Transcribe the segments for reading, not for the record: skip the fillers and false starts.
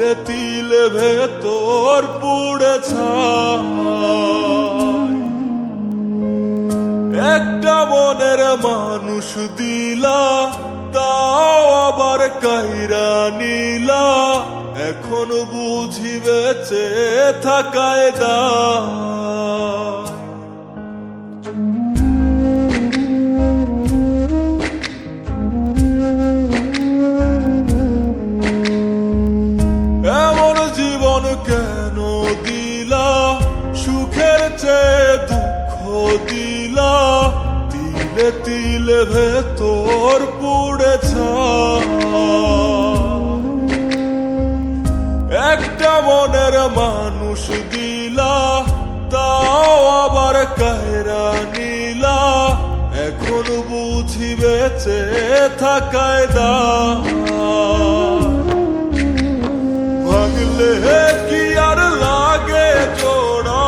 তিলে তিলে ভেতর পুড়ে ছাই। একটা মনের মানুষ দিলা, তাও আবার কাইরা নিলা, এখন বুঝি বেঁচে থাকায় দায়। এমন জীবন কেন দিলা, সুখের চেয়ে দুঃখ দিলা, তিলে তিলে ভেতর পুড়ে ছাই। একটা মনের মানুষ দিলা, তাও আবার কায়রা নিলা, এখন বুঝি বেঁচে থাকায় দায়। ভাঙলে কি আর লাগে জোড়া,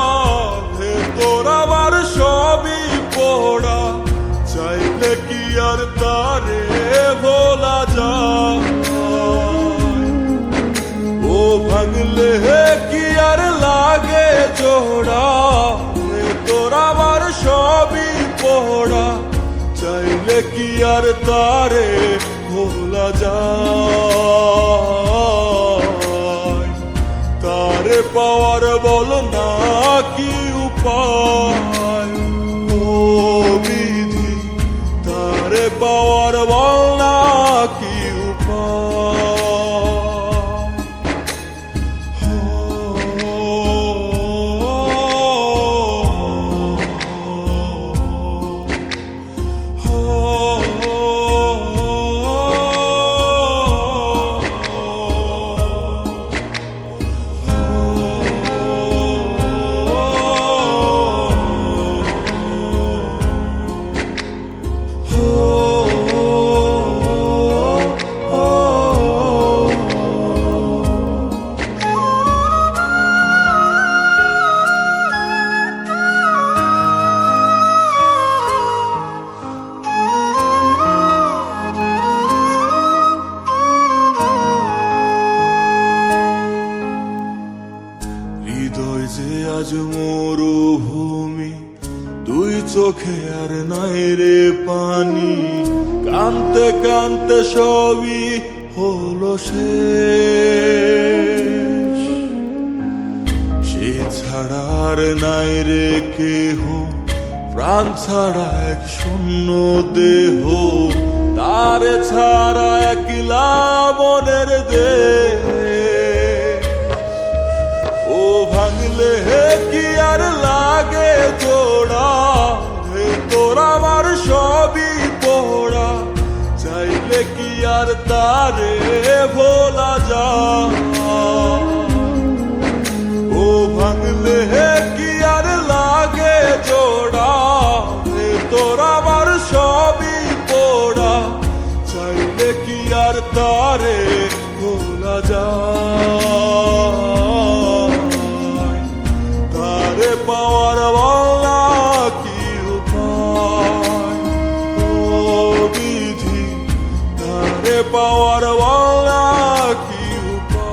ভেতর আমার সবই পোড়া, চাইলে কি আর তারে ভোলা যায়। ও ভাঙলে কি আর লাগে জোড়া, ভেতর আমার সবই পোড়া, চাইলে কি আর তারে ভোলা যায়। তারে পাওয়ার বল না কি উপায়, ও বিধি তারে পাওয়ার বল না কি উপায়। হৃদয় যে আজ মরুভূমি, দুই চোখে আর নাই রে পানি, কানতে কানতে সবই হলো শেষ। সে ছাড়া আর নাই রে কেহ, প্রাণ ছাড়া এক শূন্য দেহ, তারে ছাড়া একলা মনের দেহ। ও ভাঙলে কি আর লাগে জোড়া, ভেতর আমার সবই পোড়া, চাইলে কি আর তারে ভোলা যায়। ও ভাঙলে কি আর লাগে জোড়া, ভেতর আমার সবই পোড়া, চাইলে কি আর তারে ভোলা যায়। তারে পাওয়ার বলা কি উপায়, ও বিধি তারে পাওয়ার বলা কি উপায়।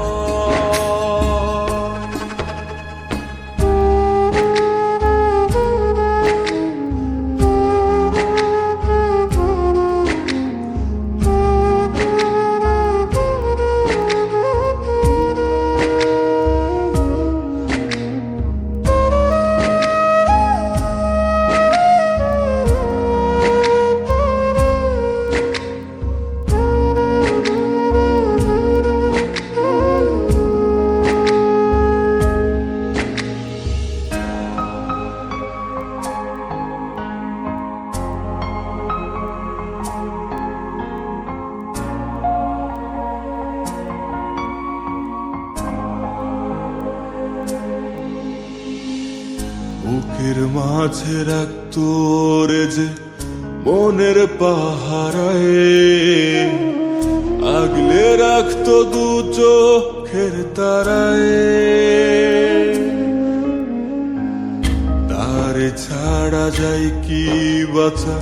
বুকের মাঝে রাখতো রে যে মনের পাহারায়, আগলে রাখতো দু চোখের তারায়। তারে ছাড়া যাই কি বাঁচা,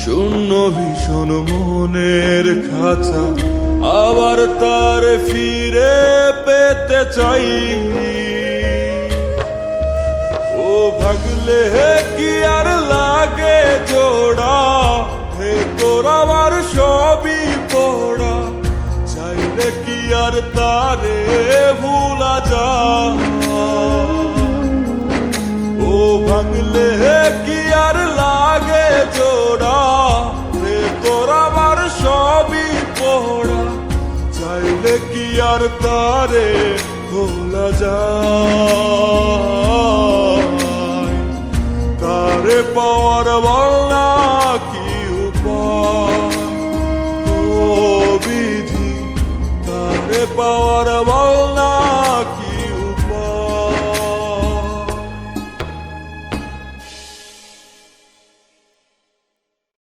শূন্য ভীষণ মনের খাঁচা, আবার তার ফিরে পেতে চাই। ও ভাগলে কি আর লাগে জোড়া, হে তোর আমার সবই পোড়া, চাইলে কি আর তারে ভুলা যায়। ও ভাঙলে কি আর লাগে জোড়া, হে তোর আমার সবই পোড়া, চাইলে কি আর তারে ভোলা যায়। তারে পাওয়ার বলনা কি উপায়, ও বিধি তারে পাওয়ার বলনা